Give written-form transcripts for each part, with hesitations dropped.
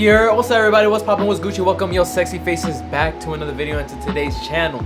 Yo, what's up everybody, what's poppin', what's Gucci? Welcome your sexy faces back to another video and to today's channel.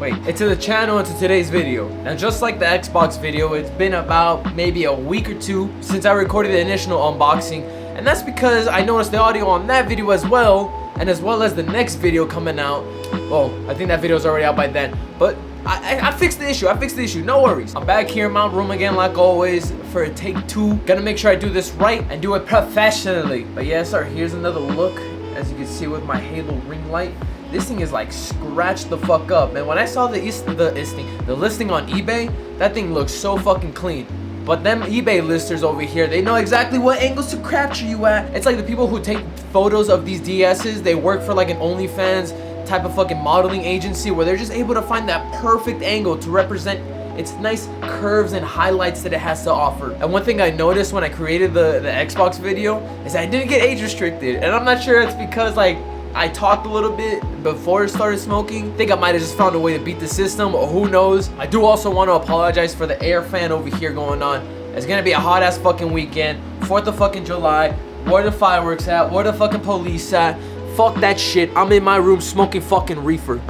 Into today's video. Now just like the Xbox video, it's been about maybe a week or two since I recorded the initial unboxing. And that's because I noticed the audio on that video as well, and as well as the next video coming out. Well, I think that video is already out by then. But I fixed the issue, no worries. I'm back here in my room again like always for a take two. Gonna make sure I do this right and do it professionally. But yeah, sir, here's another look. As you can see with my Halo ring light, this thing is like scratched the fuck up. Man, when I saw the listing on eBay, that thing looks so fucking clean. But them eBay listers over here, they know exactly what angles to capture you at. It's like the people who take photos of these DSs, they work for like an OnlyFans type of fucking modeling agency where they're just able to find that perfect angle to represent its nice curves and highlights that it has to offer. And one thing I noticed when I created the Xbox video is I didn't get age restricted. And I'm not sure it's because like I talked a little bit before I started smoking. I think I might have just found a way to beat the system, or who knows. I do also want to apologize for the air fan over here going on. It's gonna be a hot ass fucking weekend. 4th of fucking July. Where the fireworks at? Where the fucking police at? Fuck that shit. I'm in my room smoking fucking reefer.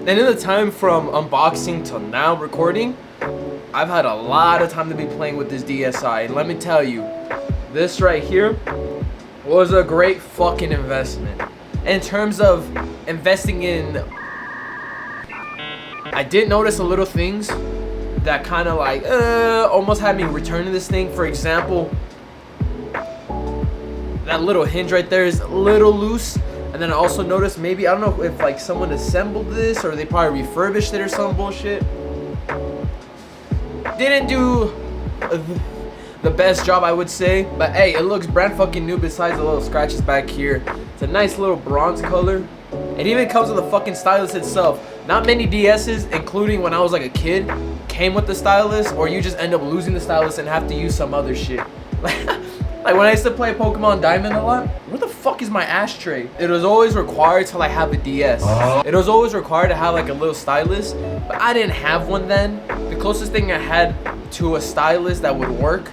And in the time from unboxing till now recording, I've had a lot of time to be playing with this DSi. And let me tell you, this right here was a great fucking investment. In terms of investing in, I did notice a little things that kind of like almost had me returning this thing. For example, that little hinge right there is a little loose. And then I also noticed maybe, I don't know if like someone assembled this or they probably refurbished it or some bullshit. Didn't do the best job, I would say. But hey, it looks brand fucking new besides the little scratches back here. It's a nice little bronze color. It even comes with the fucking stylus itself. Not many DSs, including when I was like a kid, came with the stylus, or you just end up losing the stylus and have to use some other shit. Like when I used to play Pokemon Diamond a lot, where the fuck is my ashtray? It was always required to like have a DS. It was always required to have like a little stylus, but I didn't have one then. The closest thing I had to a stylus that would work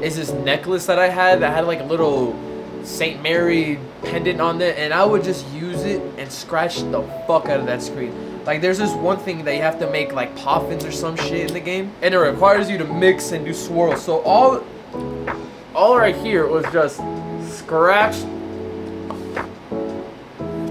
is this necklace that I had that had like a little Saint Mary pendant on it, and I would just use it and scratch the fuck out of that screen. Like there's this one thing that you have to make like poffins or some shit in the game, and it requires you to mix and do swirls. So all right here was just scratched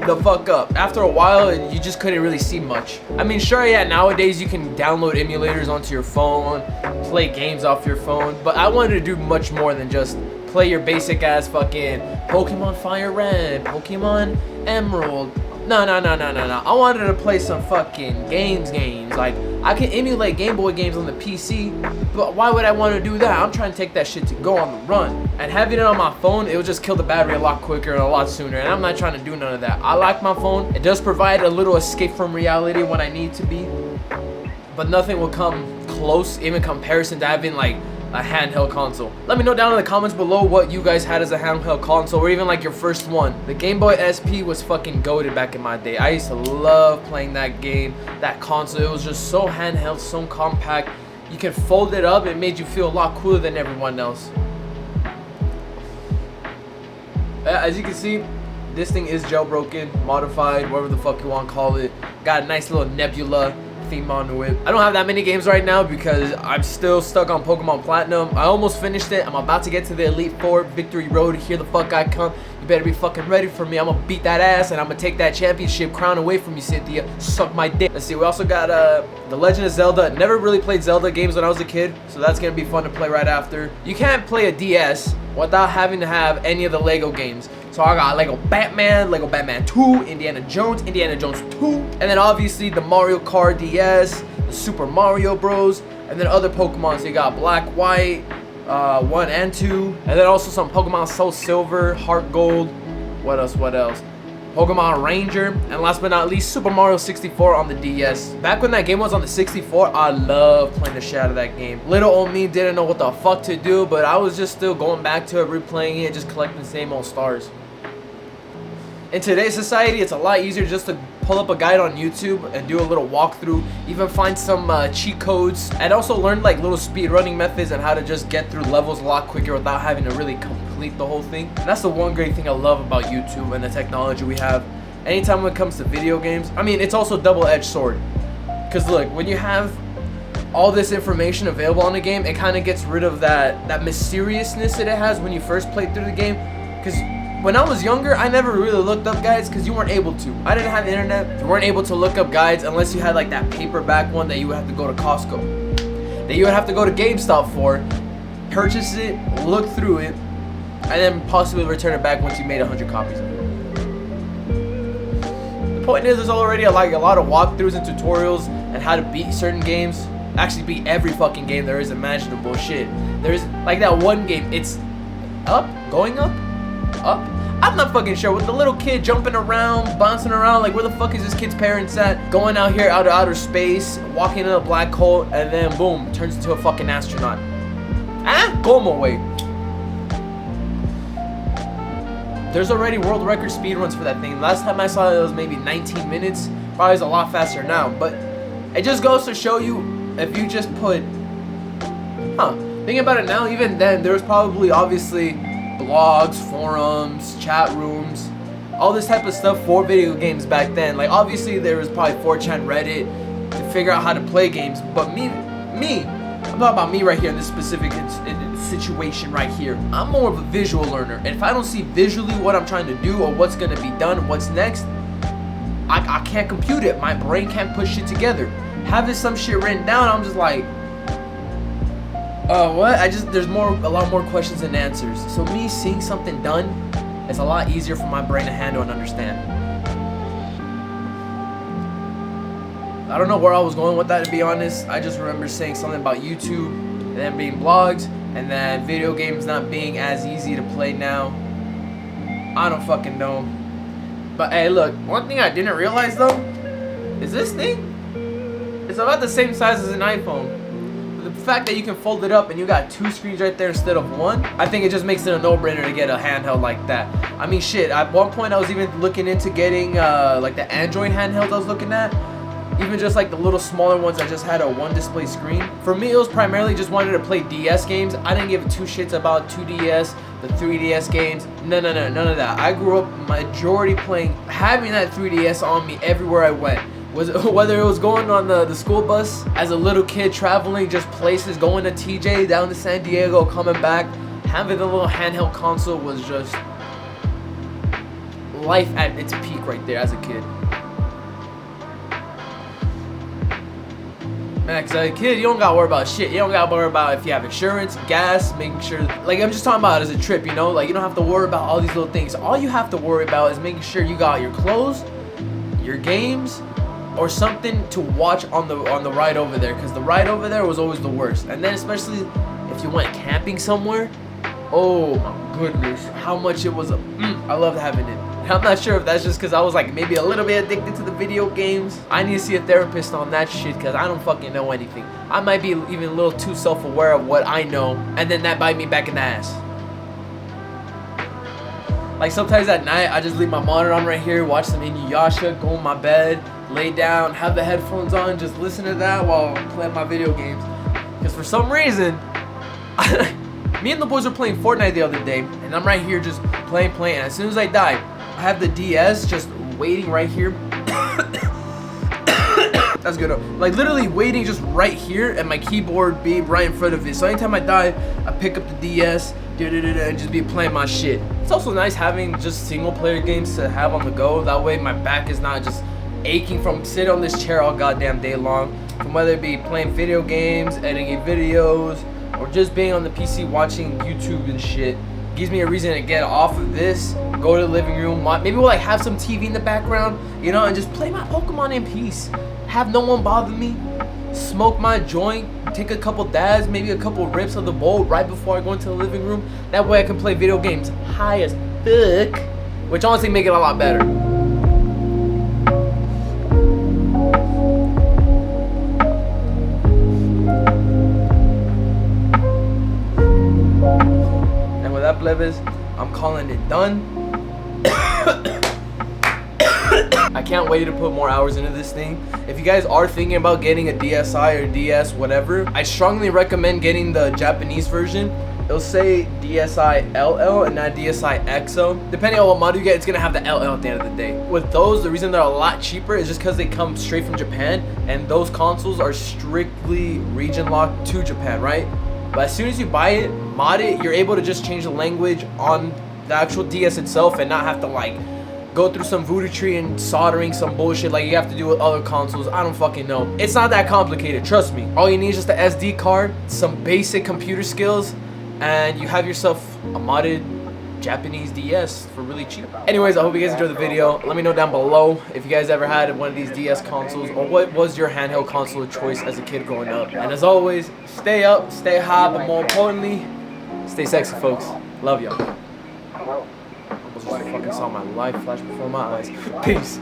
the fuck up. After a while, you just couldn't really see much. I mean, sure, yeah, nowadays you can download emulators onto your phone, play games off your phone, but I wanted to do much more than just play your basic ass fucking Pokemon Fire Red, Pokemon Emerald. No. I wanted to play some fucking games. Like, I can emulate Game Boy games on the PC, but why would I want to do that? I'm trying to take that shit to go on the run. And having it on my phone, it would just kill the battery a lot quicker and a lot sooner. And I'm not trying to do none of that. I like my phone. It does provide a little escape from reality when I need to be. But nothing will come close, even comparison to having like a handheld console. Let me know down in the comments below what you guys had as a handheld console, or even like your first one. The Game Boy SP was fucking goated back in my day. I used to love playing that game, that console. It was just so handheld, so compact. You can fold it up. It made you feel a lot cooler than everyone else. As you can see, this thing is jailbroken, modified, whatever the fuck you want to call it. Got a nice little nebula theme onto it. I don't have that many games right now because I'm still stuck on Pokemon Platinum. I almost finished it. I'm about to get to the Elite Four Victory Road. Here the fuck I come. You better be fucking ready for me. I'm gonna beat that ass and I'm gonna take that championship crown away from you, Cynthia. Suck my dick. Let's see, we also got The Legend of Zelda. Never really played Zelda games when I was a kid, so that's gonna be fun to play right after. You can't play a DS without having to have any of the Lego games. So I got Lego Batman, Lego Batman 2, Indiana Jones 2, and then obviously the Mario Kart DS, the Super Mario Bros, and then other Pokemon. So you got Black, White, 1 and 2, and then also some Pokemon Soul Silver, Heart Gold. What else? Pokemon Ranger, and last but not least, Super Mario 64 on the DS. Back when that game was on the 64, I loved playing the shit out of that game. Little old me didn't know what the fuck to do, but I was just still going back to it, replaying it, just collecting the same old stars. In today's society, it's a lot easier just to pull up a guide on YouTube and do a little walkthrough, even find some cheat codes, and also learn like little speed running methods and how to just get through levels a lot quicker without having to really complete the whole thing. And that's the one great thing I love about YouTube and the technology we have. Anytime when it comes to video games, I mean, it's also a double-edged sword. Because look, when you have all this information available on the game, it kind of gets rid of that mysteriousness that it has when you first played through the game. Because when I was younger, I never really looked up guides because you weren't able to. I didn't have internet. You weren't able to look up guides unless you had like that paperback one that you would have to go to Costco, that you would have to go to GameStop for, purchase it, look through it, and then possibly return it back once you made 100 copies of it. The point is, there's already like a lot of walkthroughs and tutorials and how to beat certain games. Actually beat every fucking game there is imaginable. Shit, there's like that one game, it's up, going up, I'm not fucking sure, with the little kid jumping around, bouncing around, like where the fuck is this kid's parents at, going out here out of outer space, walking in a black hole, and then boom, turns into a fucking astronaut. Como way. There's already world record speedruns for that thing. Last time I saw it was maybe 19 minutes, probably is a lot faster now, but it just goes to show you, if you just put, thinking about it now, even then, there was probably obviously blogs, forums, chat rooms, all this type of stuff for video games back then. Like obviously there was probably 4chan, Reddit to figure out how to play games. But me, I'm talking about me right here in this specific situation right here. I'm more of a visual learner, and if I don't see visually what I'm trying to do or what's gonna be done, what's next, I can't compute it. My brain can't put shit together. Having some shit written down, I'm just like, what? There's a lot more questions than answers. So me seeing something done, it's a lot easier for my brain to handle and understand. I don't know where I was going with that, to be honest. I just remember saying something about YouTube, and then being blogs, and then video games not being as easy to play now. I don't fucking know. But hey, look, one thing I didn't realize though, is this thing, it's about the same size as an iPhone. The fact that you can fold it up and you got 2 screens right there instead of 1, I think it just makes it a no-brainer to get a handheld like that. I mean, shit, at one point I was even looking into getting like the Android handhelds I was looking at. Even just like the little smaller ones that just had a 1 display screen. For me, it was primarily just wanted to play DS games. I didn't give 2 shits about 2DS, the 3DS games. No, none of that. I grew up majority having that 3DS on me everywhere I went. Whether it was going on the school bus as a little kid, traveling just places, going to TJ, down to San Diego, coming back, having the little handheld console was just life at its peak right there as a kid. Man, cause as a kid, you don't gotta worry about shit. You don't gotta worry about if you have insurance, gas, making sure, like I'm just talking about it as a trip, you know? Like you don't have to worry about all these little things. All you have to worry about is making sure you got your clothes, your games, or something to watch on the ride over there, because the ride over there was always the worst. And then especially if you went camping somewhere, oh my goodness, how much it was I loved having it. And I'm not sure if that's just because I was like maybe a little bit addicted to the video games. I need to see a therapist on that shit, because I don't fucking know anything. I might be even a little too self-aware of what I know, and then that bite me back in the ass. Like sometimes at night, I just leave my monitor on right here, watch some Inuyasha, go in my bed, lay down, have the headphones on, just listen to that while I'm playing my video games. Because for some reason, me and the boys were playing Fortnite the other day, and I'm right here just playing, and as soon as I die, I have the DS just waiting right here. That's good. Like literally waiting just right here, and my keyboard be right in front of it. So anytime I die, I pick up the DS, and just be playing my shit. It's also nice having just single player games to have on the go. That way my back is not just aching from sitting on this chair all goddamn day long. From whether it be playing video games, editing videos, or just being on the PC watching YouTube and shit. Gives me a reason to get off of this, go to the living room, maybe we'll like have some TV in the background, you know, and just play my Pokemon in peace. Have no one bother me, smoke my joint, take a couple dabs, maybe a couple rips of the bowl right before I go into the living room. That way I can play video games high as fuck, which honestly make it a lot better. That plebes, I'm calling it done. I can't wait to put more hours into this thing. If you guys are thinking about getting a DSi or DS, whatever, I strongly recommend getting the Japanese version. It'll say DSi LL and not DSi XL. Depending on what model you get, it's gonna have the LL at the end of the day. With those, the reason they're a lot cheaper is just because they come straight from Japan, and those consoles are strictly region locked to Japan, right? But as soon as you buy it, mod it, you're able to just change the language on the actual DS itself and not have to like go through some voodoo tree and soldering some bullshit like you have to do with other consoles. I don't fucking know. It's not that complicated, trust me. All you need is just the SD card, some basic computer skills, and you have yourself a modded Japanese DS for really cheap. Anyways, I hope you guys enjoyed the video. Let me know down below if you guys ever had one of these DS consoles, or what was your handheld console of choice as a kid growing up. And as always, stay up, stay high, but more importantly, stay sexy, folks. Love y'all. I almost just fucking saw my life flash before my eyes. Peace.